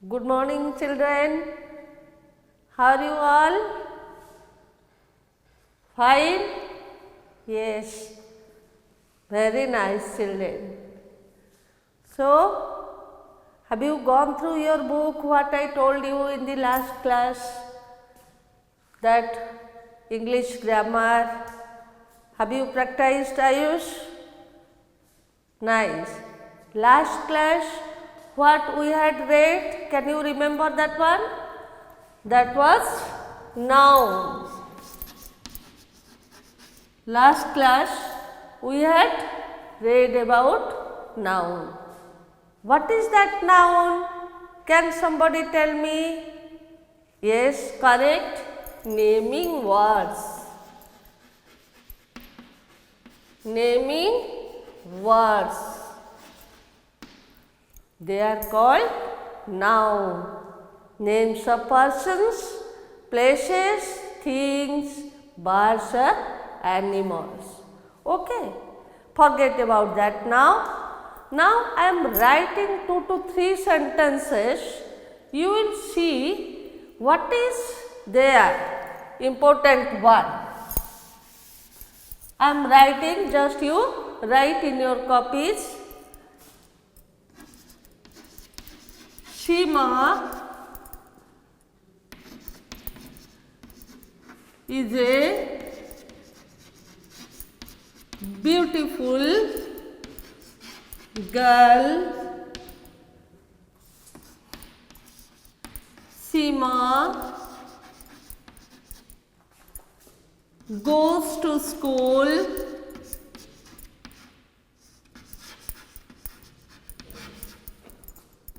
Good morning, children. How are you all? Fine? Yes. Very nice, children. So, have you gone through your book what I told you in the last class? That English grammar. Have you practiced, Ayush? Nice. Last class, what we had read, can you remember that one? That was noun. Last class, we had read about noun. What is that noun? Can somebody tell me? Yes, correct. Naming words. Naming words. They are called noun. Names of persons, places, things, birds or animals. Okay, forget about that now. Now I am writing 2 to 3 sentences. You will see what is there, important one. I am writing, just you write in your copies. Seema is a beautiful girl. Seema goes to school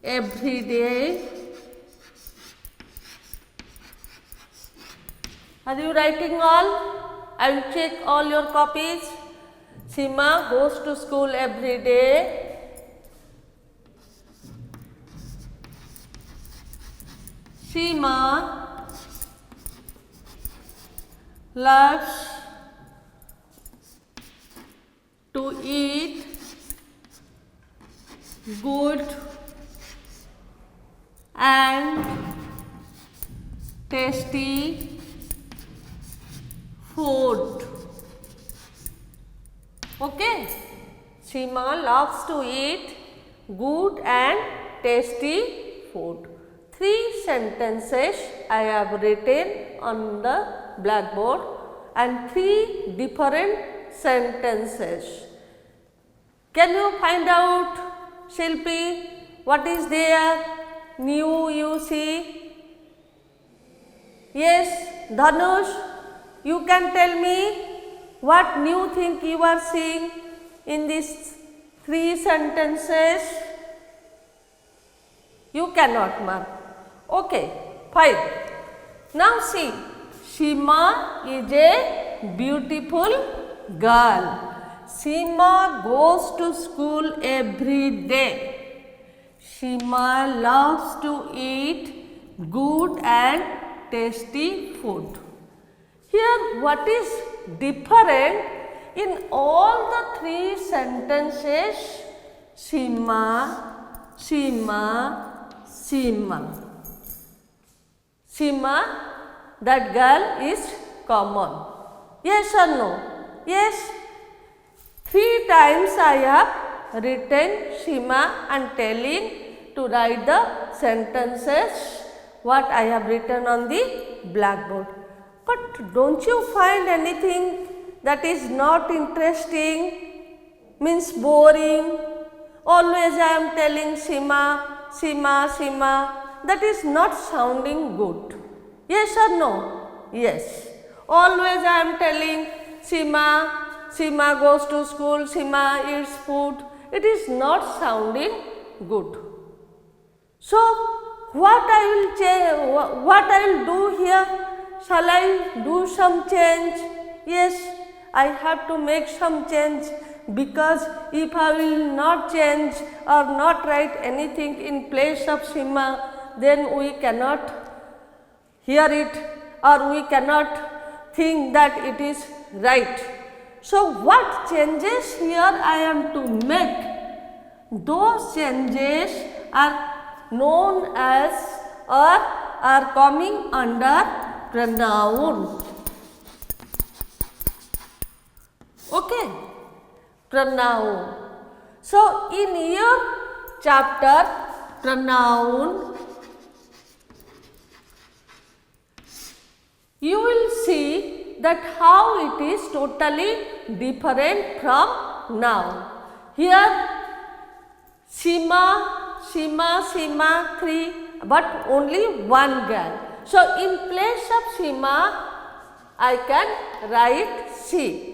every day. Are you writing all? I will check all your copies. Seema goes to school every day. Seema loves to eat good and tasty food. Okay, Seema loves to eat good and tasty food. 3 sentences I have written on the blackboard and 3 different sentences. Can you find out, Shilpi, what is there new you see? Yes, Dhanush, you can tell me what new thing you are seeing in these 3 sentences? You cannot mark. Okay, fine. Now see, Seema is a beautiful girl. Seema goes to school every day. Seema loves to eat good and tasty food. Here, what is different in all the 3 sentences? Seema, Seema, Seema. Seema, that girl is common. Yes or no? Yes. 3 times I have written Seema and telling to write the sentences what I have written on the blackboard. But don't you find anything that is not interesting, means boring? Always I am telling Seema, Seema, Seema. That is not sounding good. Yes or no? Yes. Always I am telling Seema, Seema goes to school, Seema eats food. It is not sounding good. So, what I will do here? Shall I do some change? Yes, I have to make some change, because if I will not change or not write anything in place of Seema, then we cannot hear it or we cannot think that it is right. So, what changes here I am to make? Those changes are known as or are coming under pronoun. Okay, pronoun. So, in your chapter pronoun, you will see that how it is totally different from noun. Here, Sima, 3, but only one girl. So, in place of Sima, I can write she.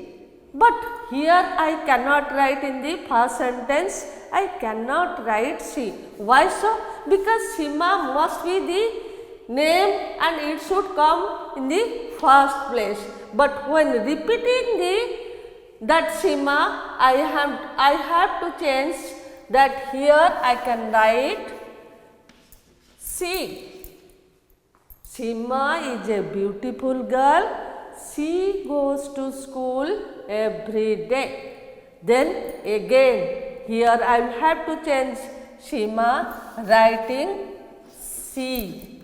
But here I cannot write in the first sentence, I cannot write she. Why so? Because Sima must be the name and it should come in the first place. But when repeating that Sima, I have to change that here I can write she. Sima is a beautiful girl. She goes to school every day. Then again here I have to change Sima, writing she.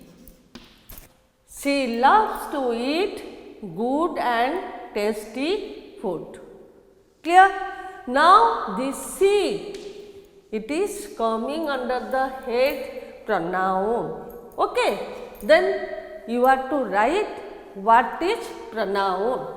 She loves to eat good and tasty food. Clear? Now this she, it is coming under the head pronoun. Okay? Then you have to write what is pronoun.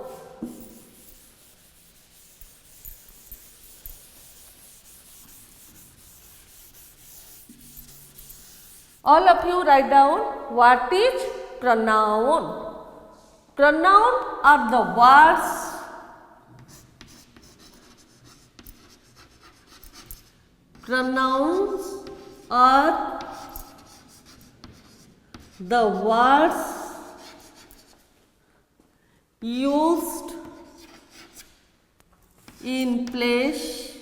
All of you write down what is pronoun. Pronoun are the words pronouns are the words used in place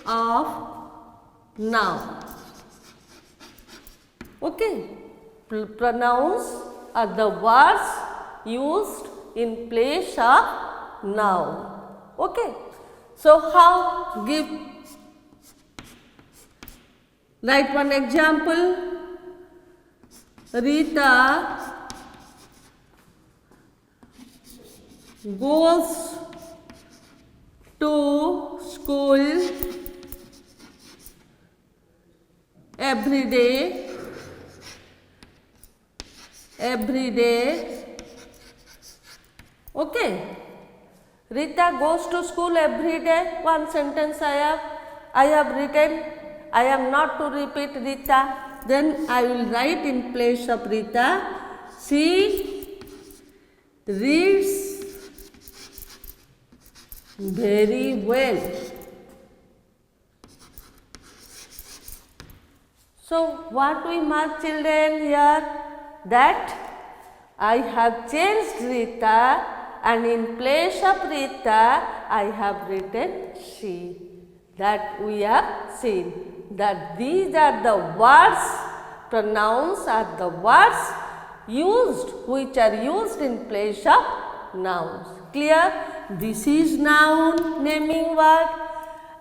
of noun. Okay. Pronouns are the words used in place of noun. Okay. So, how? Write one example. Rita goes to school every day. Okay. Rita goes to school every day. One sentence I have written. I am not to repeat Rita. Then I will write in place of Rita. She reads very well. So, what we mark, children, here? That I have changed Rita and in place of Rita I have written she. That we have seen that these are the words, pronouns are the words used, which are used in place of nouns. Clear? This is noun, naming word,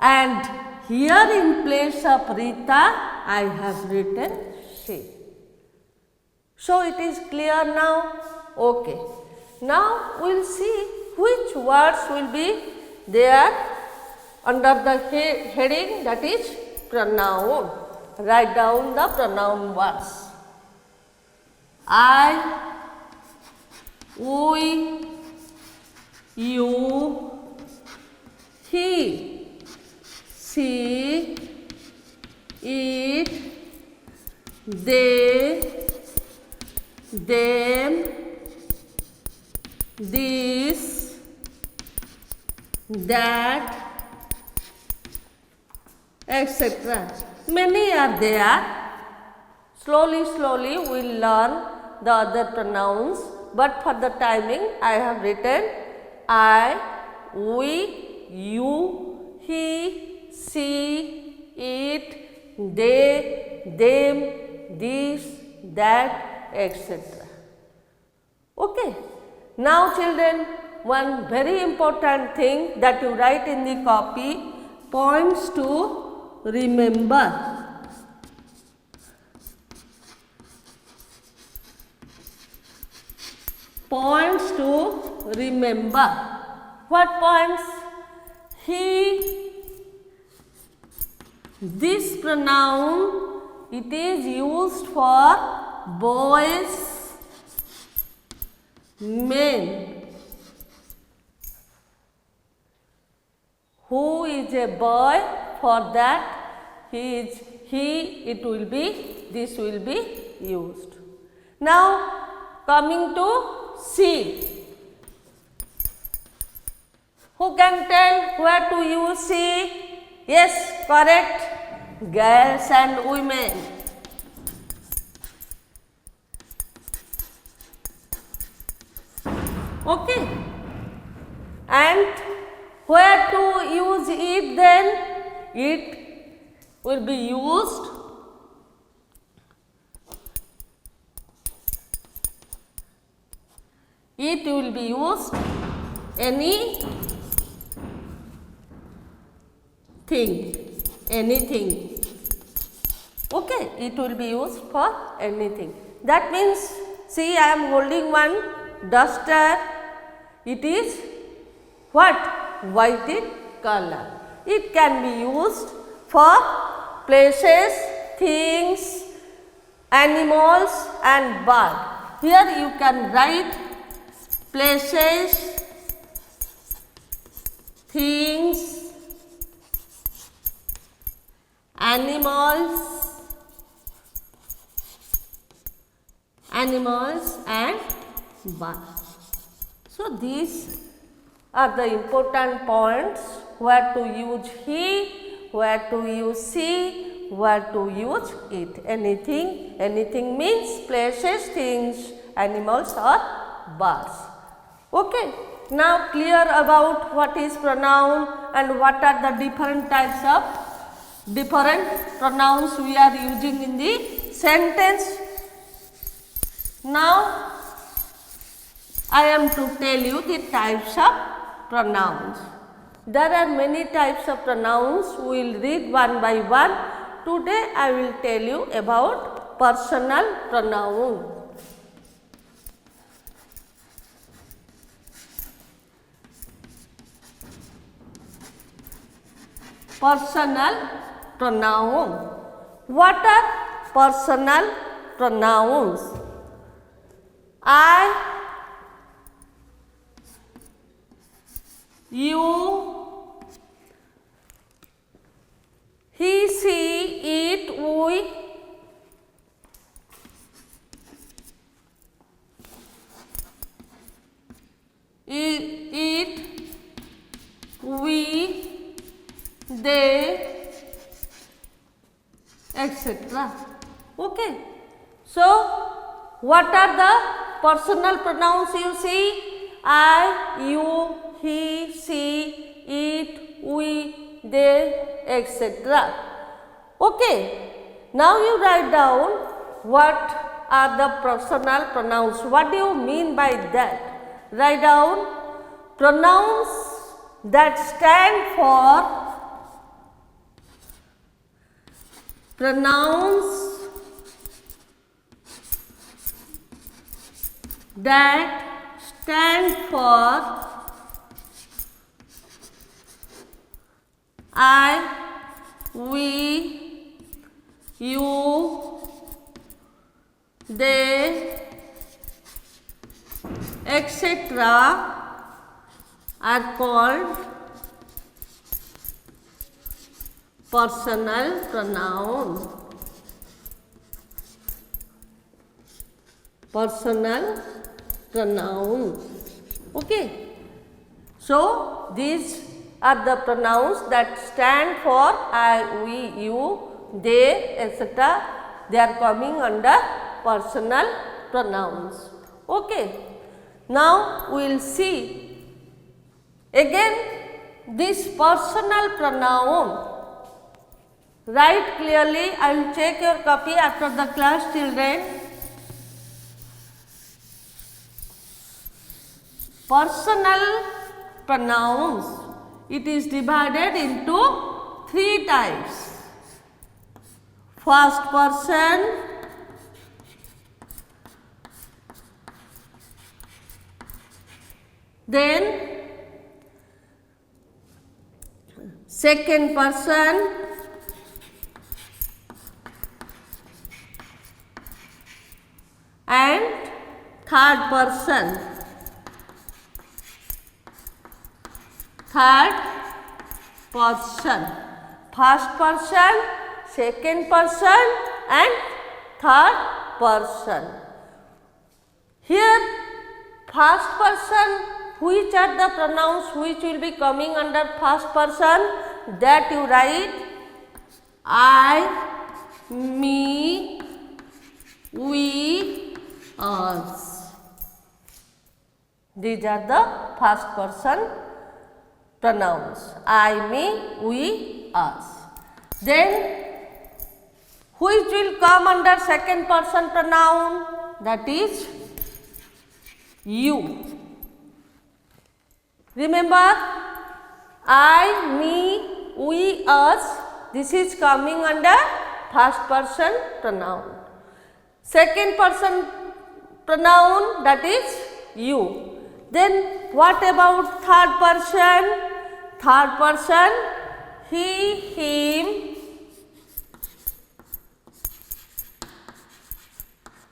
and here in place of Rita I have written she. So, it is clear now? Okay. Now, we will see which words will be there under the heading, that is pronoun. Write down the pronoun words. I, we, you, he, she, it, they, them, this, that, etc. Many are there. Slowly we will learn the other pronouns, but for the timing I have written I, we, you, he, she, it, they, them, this, that, etc. Okay. Now, children, one very important thing that you write in the copy, points to remember. Points to remember. What points? He, this pronoun, it is used for boys, men. Who is a boy? For that it will be, this will be used. Now coming to see. Who can tell where to use see? Yes, correct. Girls and women. Okay. And where to use it then? It will be used anything. Okay, it will be used for anything. That means, see, I am holding one duster. It is what? White in color. It can be used for places, things, animals and bird. Here you can write places, things, animals and birds. So these are the important points: where to use he, where to use she, where to use it. Anything means places, things, animals or birds. Okay. Now clear about what is pronoun and what are the different types of pronouns we are using in the sentence. Now I am to tell you the types of pronouns. There are many types of pronouns. We will read one by one. Today I will tell you about personal pronoun. Personal pronoun. What are personal pronouns? I, you, he, she, it, we, we, they, etc. Okay. So, what are the personal pronouns you see? I, you, he, she, it, we, they, etc. Okay. Now you write down what are the personal pronouns. What do you mean by that? Write down pronouns that stand for I, we, you, they, etc. are called personal pronoun. Personal pronoun. Okay. So these are the pronouns that stand for I, we, you, they, etc. They are coming under personal pronouns. Okay. Now we will see again this personal pronoun. Write clearly. I will check your copy after the class, children. Personal pronouns. It is divided into three types. First person, then second person, and third person. Third person. First person, second person, and third person. Here, first person, which are the pronouns which will be coming under first person? That you write I, me, we, us. These are the first person pronouns. I, me, we, us. Then, which will come under second person pronoun? That is you. Remember, I, me, we, us. This is coming under first person pronoun. Second person pronoun, that is you. Then what about third person? Third person, he, him,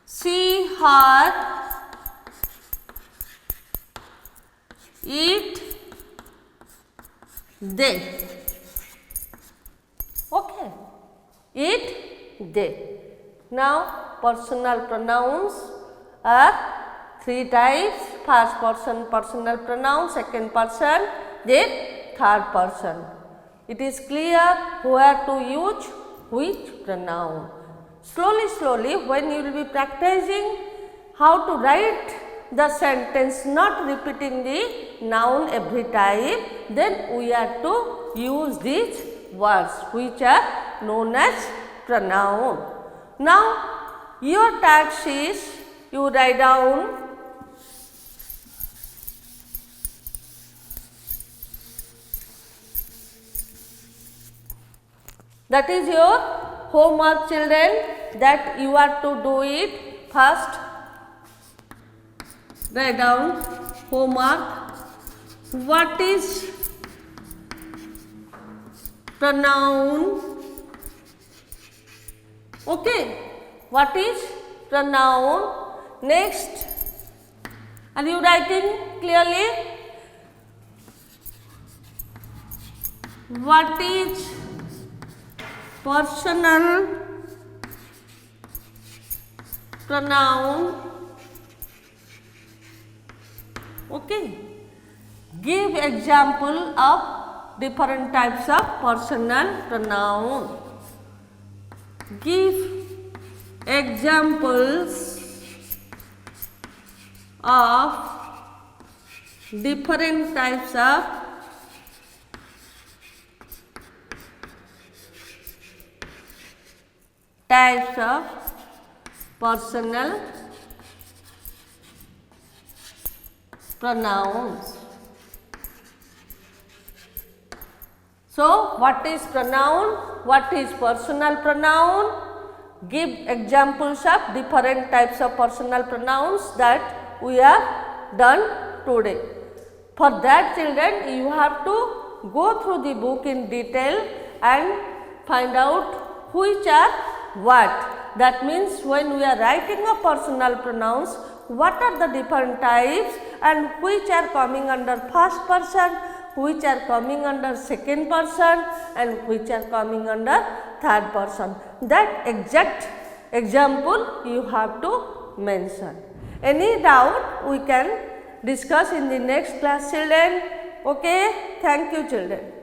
she, her, it, they. Okay, it, they. Now, personal pronouns are three types. First person personal pronoun, second person, then third person. It is clear where to use which pronoun. Slowly, when you will be practicing how to write the sentence, not repeating the noun every time, then we are to use these words which are known as pronoun. Now, your task is you write down that is your homework, children, that you are to do it. First, write down homework. What is pronoun? Okay, what is pronoun? Next, are you writing clearly? What is personal pronoun? Okay. Give example of different types of personal pronoun. Give examples of different types of personal pronouns. So, what is pronoun? What is personal pronoun? Give examples of different types of personal pronouns that we have done today. For that, children, you have to go through the book in detail and find out which are what. That means, when we are writing a personal pronouns, what are the different types and which are coming under first person, which are coming under second person, and which are coming under third person. That exact example you have to mention. Any doubt we can discuss in the next class, children. Okay, thank you, children.